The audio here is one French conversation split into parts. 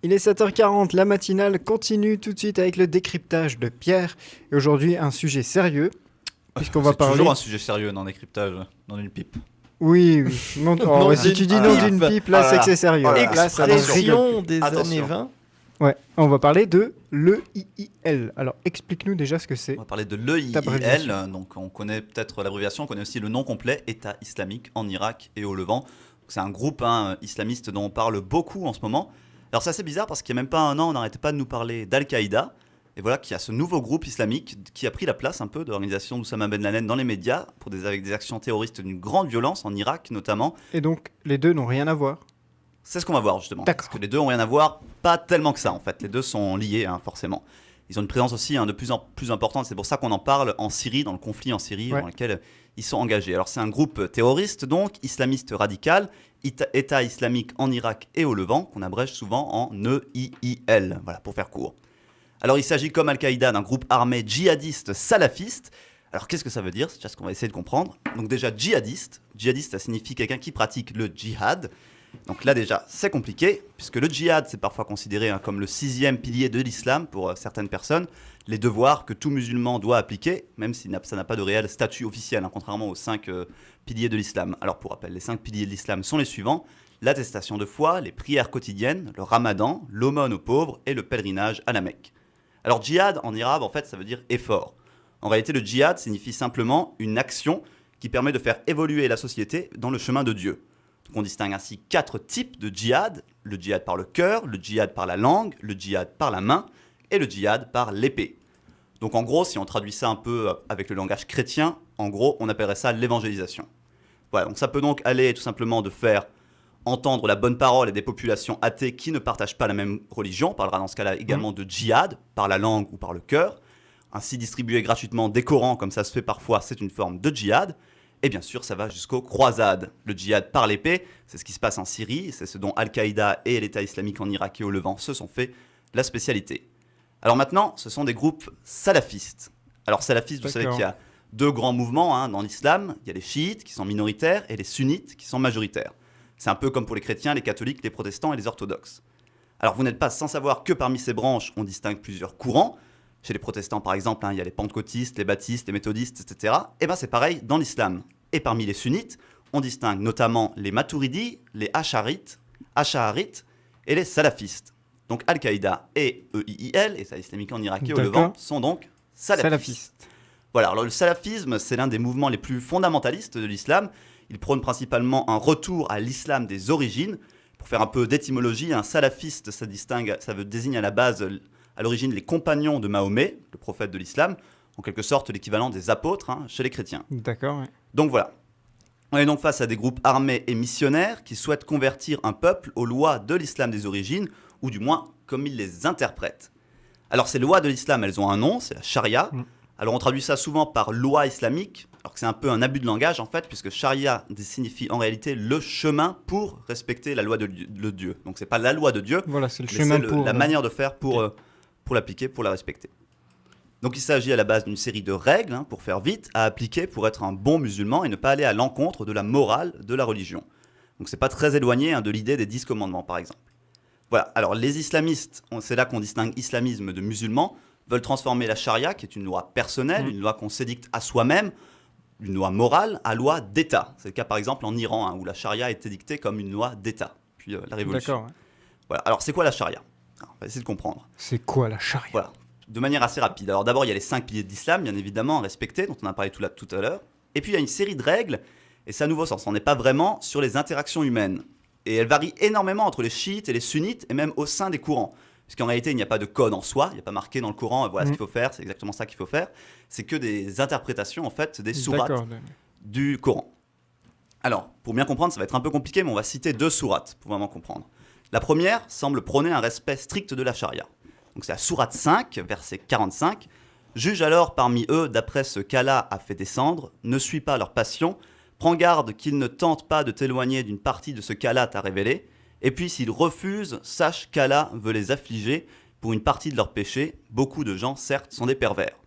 Il est 7h40, la matinale continue tout de suite avec le décryptage de Pierre. Et aujourd'hui, un sujet sérieux, puisqu'on va C'est parler... toujours un sujet sérieux dans décryptage, dans une pipe. Oui, oui. Non, Non si tu dis d'une non pipe. d'une pipe, là, Oh là c'est là. que c'est sérieux. Oh là là. Là, ça ne rigole Expression plus. des Attention. années 20. Ouais, on va parler de l'EIIL. Alors, explique-nous déjà ce que c'est. On va parler de Abréviation. l'EIIL, donc on connaît peut-être l'abréviation, on connaît aussi le nom complet, État islamique en Irak et au Levant. C'est un groupe islamiste dont on parle beaucoup en ce moment. Alors c'est assez bizarre parce qu'il n'y a même pas un an, on n'arrêtait pas de nous parler d'Al-Qaïda. Et voilà qu'il y a ce nouveau groupe islamique qui a pris la place un peu de l'organisation d'Oussama Ben Laden dans les médias avec des actions terroristes d'une grande violence en Irak notamment. Et donc, les deux n'ont rien à voir. C'est ce qu'on va voir justement. D'accord. Parce que les deux ont rien à voir, pas tellement que ça en fait. Les deux sont liés forcément. Ils ont une présence aussi de plus en plus importante. C'est pour ça qu'on en parle en Syrie, dans le conflit en Syrie Ouais. dans lequel ils sont engagés. Alors c'est un groupe terroriste donc, islamiste radical, État islamique en Irak et au Levant, qu'on abrège souvent en EIIL, voilà pour faire court. Alors il s'agit comme Al-Qaïda d'un groupe armé djihadiste salafiste. Alors qu'est-ce que ça veut dire? C'est déjà ce qu'on va essayer de comprendre. Donc déjà djihadiste, ça signifie quelqu'un qui pratique le djihad. Donc là déjà c'est compliqué, puisque le djihad c'est parfois considéré comme le 6e pilier de l'islam pour certaines personnes, les devoirs que tout musulman doit appliquer, même si ça n'a pas de réel statut officiel, contrairement aux 5 piliers de l'islam. Alors pour rappel, les 5 piliers de l'islam sont les suivants: l'attestation de foi, les prières quotidiennes, le ramadan, l'aumône aux pauvres et le pèlerinage à la Mecque. Alors djihad en arabe en fait ça veut dire effort. En réalité le djihad signifie simplement une action qui permet de faire évoluer la société dans le chemin de Dieu. Donc on distingue ainsi 4 types de djihad: le djihad par le cœur, le djihad par la langue, le djihad par la main et le djihad par l'épée. Donc en gros, si on traduit ça un peu avec le langage chrétien, en gros on appellerait ça l'évangélisation. Voilà, donc ça peut donc aller tout simplement de faire entendre la bonne parole à des populations athées qui ne partagent pas la même religion. On parlera dans ce cas-là également de djihad, par la langue ou par le cœur. Ainsi distribuer gratuitement des Corans, comme ça se fait parfois, c'est une forme de djihad. Et bien sûr, ça va jusqu'aux croisades. Le djihad par l'épée, c'est ce qui se passe en Syrie, c'est ce dont Al-Qaïda et l'État islamique en Irak et au Levant se sont fait la spécialité. Alors maintenant, ce sont des groupes salafistes. Alors salafistes, vous savez D'accord. qu'il y a 2 grands mouvements dans l'islam. Il y a les chiites qui sont minoritaires et les sunnites qui sont majoritaires. C'est un peu comme pour les chrétiens, les catholiques, les protestants et les orthodoxes. Alors vous n'êtes pas sans savoir que parmi ces branches, on distingue plusieurs courants. Chez les protestants, par exemple, il y a les pentecôtistes, les baptistes, les méthodistes, etc. Et bien c'est pareil dans l'islam. Et parmi les sunnites, on distingue notamment les maturidis, les asharites et les salafistes. Donc Al-Qaïda et EIIL, État islamique en Irak et au D'accord. Levant, sont donc salafistes. Salafiste. Voilà, alors le salafisme, c'est l'un des mouvements les plus fondamentalistes de l'islam. Il prône principalement un retour à l'islam des origines. Pour faire un peu d'étymologie, un salafiste, ça désigne à la base, à l'origine, les compagnons de Mahomet, le prophète de l'islam, en quelque sorte l'équivalent des apôtres chez les chrétiens. D'accord, ouais. Donc voilà. On est donc face à des groupes armés et missionnaires qui souhaitent convertir un peuple aux lois de l'islam des origines, ou du moins comme ils les interprètent. Alors ces lois de l'islam, elles ont un nom, c'est la charia. Alors on traduit ça souvent par loi islamique, alors que c'est un peu un abus de langage en fait, puisque charia signifie en réalité le chemin pour respecter la loi de Dieu. Donc c'est pas la loi de Dieu, Voilà, c'est le mais chemin c'est pour... la manière de faire pour l'appliquer, pour la respecter. Donc il s'agit à la base d'une série de règles, pour faire vite, à appliquer pour être un bon musulman et ne pas aller à l'encontre de la morale de la religion. Donc c'est pas très éloigné de l'idée des 10 commandements par exemple. Voilà, alors les islamistes, c'est là qu'on distingue islamisme de musulmans, veulent transformer la charia, qui est une loi personnelle, une loi qu'on s'édicte à soi-même, une loi morale, à loi d'État. C'est le cas par exemple en Iran, où la charia a été dictée comme une loi d'État, puis la révolution. D'accord, ouais. Voilà, alors c'est quoi la charia? Alors, on va essayer de comprendre. C'est quoi la charia? Voilà, de manière assez rapide. Alors d'abord, il y a les 5 piliers de l'islam, bien évidemment, à respecter, dont on a parlé tout à l'heure. Et puis il y a une série de règles, et c'est à nouveau sens, on n'est pas vraiment sur les interactions humaines. Et elles varient énormément entre les chiites et les sunnites, et même au sein des courants. Puisqu'en réalité, il n'y a pas de code en soi, il n'y a pas marqué dans le Coran, voilà ce qu'il faut faire, c'est exactement ça qu'il faut faire. C'est que des interprétations, en fait, des sourates D'accord. du Coran. Alors, pour bien comprendre, ça va être un peu compliqué, mais on va citer 2 sourates pour vraiment comprendre. La première semble prôner un respect strict de la charia. Donc c'est la sourate 5, verset 45. « Juge alors parmi eux d'après ce qu'Allah a fait descendre, ne suis pas leur passion, prends garde qu'ils ne tentent pas de t'éloigner d'une partie de ce qu'Allah t'a révélé, et puis s'ils refusent, sache qu'Allah veut les affliger pour une partie de leurs péchés. Beaucoup de gens, certes, sont des pervers. »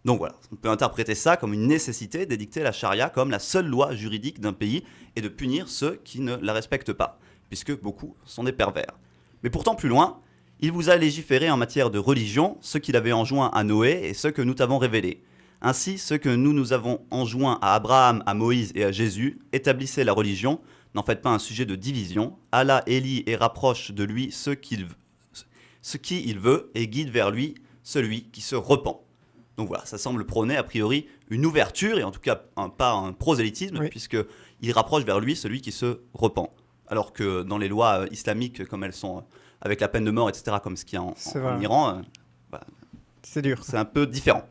Donc voilà, on peut interpréter ça comme une nécessité d'édicter la charia comme la seule loi juridique d'un pays et de punir ceux qui ne la respectent pas, puisque beaucoup sont des pervers. Mais pourtant plus loin, Il vous a légiféré en matière de religion, ce qu'il avait enjoint à Noé et ce que nous t'avons révélé. Ainsi, ce que nous avons enjoint à Abraham, à Moïse et à Jésus, établissez la religion, n'en faites pas un sujet de division. Allah élit et rapproche de lui ce qui il veut et guide vers lui celui qui se repent. Donc voilà, ça semble prôner a priori une ouverture, et en tout cas pas un prosélytisme, Oui. puisqu'il rapproche vers lui celui qui se repent. Alors que dans les lois islamiques, comme elles sont avec la peine de mort, etc., comme ce qu'il y a en Iran, c'est dur. c'est un peu différent.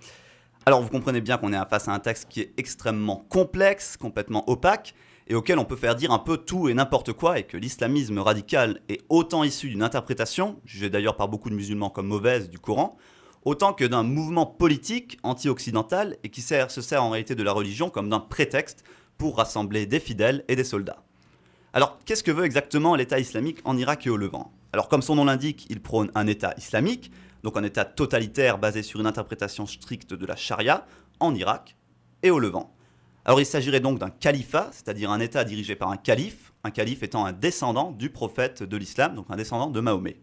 Alors vous comprenez bien qu'on est face à un texte qui est extrêmement complexe, complètement opaque, et auquel on peut faire dire un peu tout et n'importe quoi, et que l'islamisme radical est autant issu d'une interprétation, jugée d'ailleurs par beaucoup de musulmans comme mauvaise, du Coran, autant que d'un mouvement politique anti-occidental et qui se sert en réalité de la religion comme d'un prétexte pour rassembler des fidèles et des soldats. Alors, qu'est-ce que veut exactement l'État islamique en Irak et au Levant ? Alors, comme son nom l'indique, il prône un État islamique, donc un État totalitaire basé sur une interprétation stricte de la charia, en Irak et au Levant. Alors, il s'agirait donc d'un califat, c'est-à-dire un État dirigé par un calife étant un descendant du prophète de l'islam, donc un descendant de Mahomet.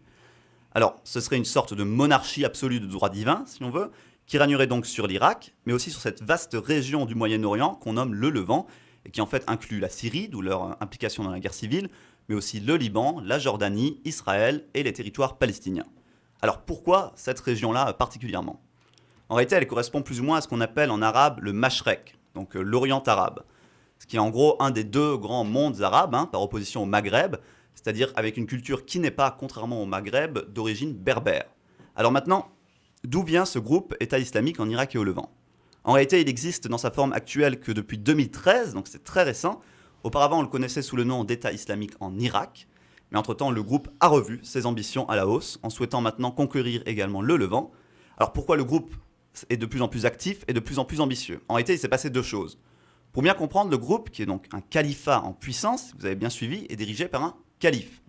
Alors, ce serait une sorte de monarchie absolue de droit divin, si on veut, qui régnerait donc sur l'Irak, mais aussi sur cette vaste région du Moyen-Orient qu'on nomme le Levant, et qui en fait inclut la Syrie, d'où leur implication dans la guerre civile, mais aussi le Liban, la Jordanie, Israël et les territoires palestiniens. Alors pourquoi cette région-là particulièrement ? En réalité, elle correspond plus ou moins à ce qu'on appelle en arabe le Mashrek, donc l'Orient arabe, ce qui est en gros un des deux grands mondes arabes, par opposition au Maghreb, c'est-à-dire avec une culture qui n'est pas, contrairement au Maghreb, d'origine berbère. Alors maintenant, d'où vient ce groupe État islamique en Irak et au Levant ? En réalité, il existe dans sa forme actuelle que depuis 2013, donc c'est très récent. Auparavant, on le connaissait sous le nom d'État islamique en Irak, mais entre-temps, le groupe a revu ses ambitions à la hausse, en souhaitant maintenant conquérir également le Levant. Alors pourquoi le groupe est de plus en plus actif et de plus en plus ambitieux ? En réalité, il s'est passé deux choses. Pour bien comprendre, le groupe, qui est donc un califat en puissance, vous avez bien suivi, est dirigé par un calife.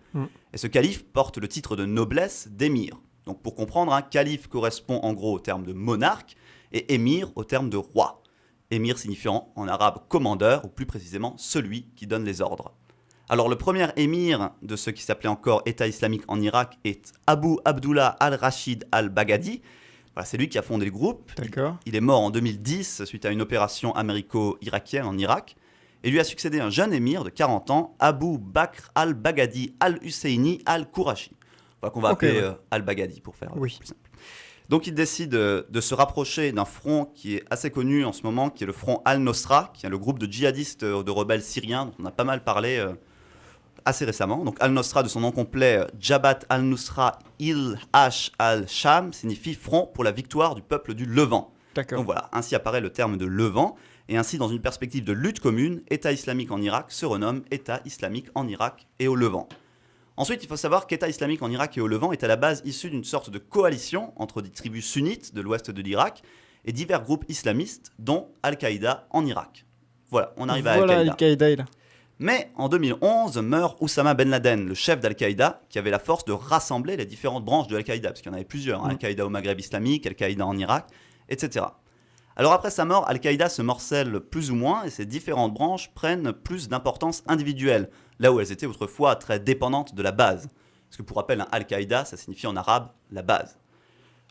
Et ce calife porte le titre de noblesse d'émir. Donc pour comprendre, un calife correspond en gros au terme de monarque et émir au terme de roi. Émir signifiant en arabe commandeur, ou plus précisément celui qui donne les ordres. Alors le premier émir de ce qui s'appelait encore État islamique en Irak est Abu Abdullah al-Rashid al-Baghdadi. Voilà, c'est lui qui a fondé le groupe. D'accord. Il est mort en 2010 suite à une opération américo-irakienne en Irak. Et lui a succédé un jeune émir de 40 ans, Abu Bakr al-Baghdadi al-Husseini al-Qurashi. Voilà, qu'on va appeler al-Baghdadi pour faire plus simple. Donc il décide de se rapprocher d'un front qui est assez connu en ce moment, qui est le front Al-Nosra, qui est le groupe de djihadistes, de rebelles syriens, dont on a pas mal parlé assez récemment. Donc Al-Nosra, de son nom complet, Jabhat al-Nusra il-Hash al-Sham, signifie front pour la victoire du peuple du Levant. D'accord. Donc voilà, ainsi apparaît le terme de Levant, et ainsi dans une perspective de lutte commune, État islamique en Irak se renomme État islamique en Irak et au Levant. Ensuite, il faut savoir qu'État islamique en Irak et au Levant est à la base issu d'une sorte de coalition entre des tribus sunnites de l'ouest de l'Irak et divers groupes islamistes, dont Al-Qaïda en Irak. Voilà, on arrive à Al-Qaïda. Al-Qaïda là. Mais en 2011 meurt Oussama Ben Laden, le chef d'Al-Qaïda, qui avait la force de rassembler les différentes branches de Al-Qaïda, parce qu'il y en avait plusieurs, Al-Qaïda au Maghreb islamique, Al-Qaïda en Irak, etc. Alors après sa mort, Al-Qaïda se morcelle plus ou moins et ces différentes branches prennent plus d'importance individuelle, là où elles étaient autrefois très dépendantes de la base. Parce que pour rappel, Al-Qaïda, ça signifie en arabe la base.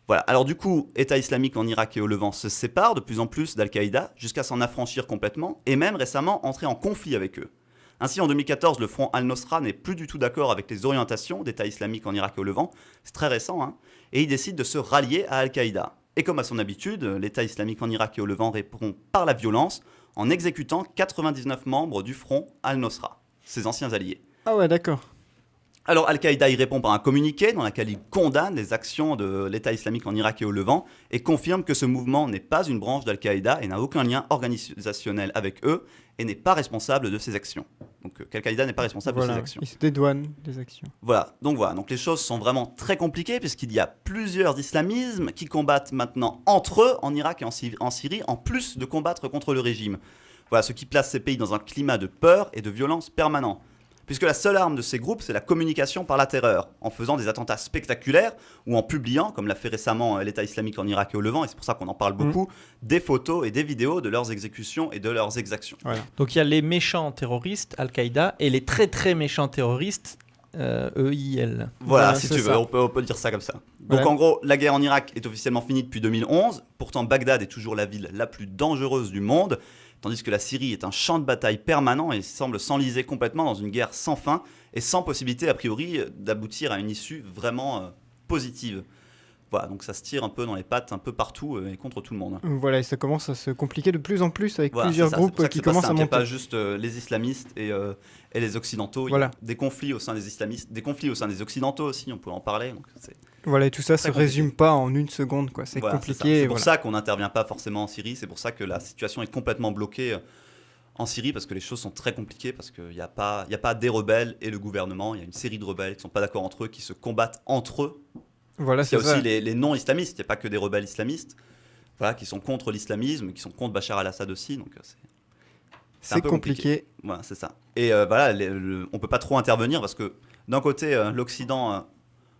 Voilà, alors du coup, État islamique en Irak et au Levant se sépare de plus en plus d'Al-Qaïda jusqu'à s'en affranchir complètement et même récemment entrer en conflit avec eux. Ainsi, en 2014, le front Al-Nosra n'est plus du tout d'accord avec les orientations d'État islamique en Irak et au Levant, c'est très récent, et il décide de se rallier à Al-Qaïda. Et comme à son habitude, l'État islamique en Irak et au Levant répond par la violence en exécutant 99 membres du front Al-Nosra, ses anciens alliés. Ah ouais, d'accord. Alors Al-Qaïda y répond par un communiqué dans lequel il condamne les actions de l'État islamique en Irak et au Levant et confirme que ce mouvement n'est pas une branche d'Al-Qaïda et n'a aucun lien organisationnel avec eux et n'est pas responsable de ses actions. Donc Al-Qaïda n'est pas responsable de ses actions. Il se dédouane des actions. Voilà, donc les choses sont vraiment très compliquées puisqu'il y a plusieurs islamismes qui combattent maintenant entre eux en Irak et en Syrie, en plus de combattre contre le régime. Voilà, ce qui place ces pays dans un climat de peur et de violence permanent. Puisque la seule arme de ces groupes, c'est la communication par la terreur, en faisant des attentats spectaculaires ou en publiant, comme l'a fait récemment l'État islamique en Irak et au Levant, et c'est pour ça qu'on en parle beaucoup, des photos et des vidéos de leurs exécutions et de leurs exactions. Voilà. Donc il y a les méchants terroristes, Al-Qaïda, et les très très méchants terroristes E-I-L. Voilà, si c'est tu veux, ça. on peut dire ça comme ça. Donc Ouais. en gros, la guerre en Irak est officiellement finie depuis 2011. Pourtant, Bagdad est toujours la ville la plus dangereuse du monde, tandis que la Syrie est un champ de bataille permanent et semble s'enliser complètement dans une guerre sans fin et sans possibilité, a priori, d'aboutir à une issue vraiment positive. Voilà, donc ça se tire un peu dans les pattes, un peu partout et contre tout le monde. Voilà, et ça commence à se compliquer de plus en plus avec Voilà, plusieurs c'est ça, c'est pour groupes ça que qui c'est pas commencent à simple. Il n'y a monter. pas juste les islamistes et les occidentaux. Voilà. Il y a des conflits au sein des islamistes, des conflits au sein des occidentaux aussi, on pourrait en parler. Donc Voilà, et tout ça très se compliqué. résume pas en une seconde, quoi. C'est voilà, compliqué. ça. C'est et pour voilà. ça qu'on n'intervient pas forcément en Syrie, c'est pour ça que la situation est complètement bloquée en Syrie, parce que les choses sont très compliquées, parce qu'il n'y a pas des rebelles et le gouvernement, il y a une série de rebelles qui ne sont pas d'accord entre eux, qui se combattent entre eux. Voilà, Il y a c'est ça. aussi les non-islamistes, il n'y a pas que des rebelles islamistes, voilà, qui sont contre l'islamisme, qui sont contre Bachar al-Assad aussi, donc c'est un C'est peu compliqué. Voilà, c'est ça. Et voilà, on peut pas trop intervenir parce que d'un côté, l'Occident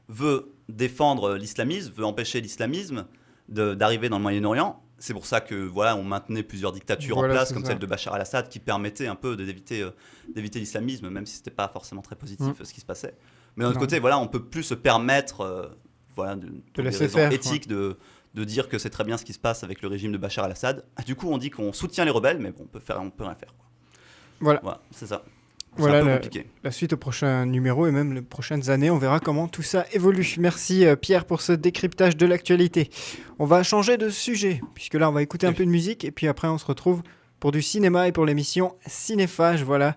veut défendre l'islamisme, veut empêcher l'islamisme d'arriver dans le Moyen-Orient. C'est pour ça que voilà, on maintenait plusieurs dictatures Voilà, en place, c'est comme ça. celle de Bachar al-Assad, qui permettait un peu d'éviter l'islamisme, même si c'était pas forcément très positif ce qui se passait. Mais d'un autre Non. côté, voilà, on peut plus se permettre, voilà, pour des laisser raisons faire, éthiques, de dire que c'est très bien ce qui se passe avec le régime de Bachar al-Assad. Du coup, on dit qu'on soutient les rebelles, mais bon, on peut rien faire, quoi. Voilà. Voilà, c'est ça. C'est Voilà, un peu compliqué. la suite au prochain numéro et même les prochaines années, on verra comment tout ça évolue. Merci Pierre pour ce décryptage de l'actualité. On va changer de sujet, puisque là on va écouter un peu de musique et puis après on se retrouve pour du cinéma et pour l'émission Cinéphage. Voilà,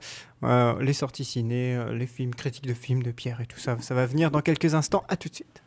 les sorties ciné, les films, critiques de films de Pierre et tout ça. Ça va venir dans quelques instants. À tout de suite.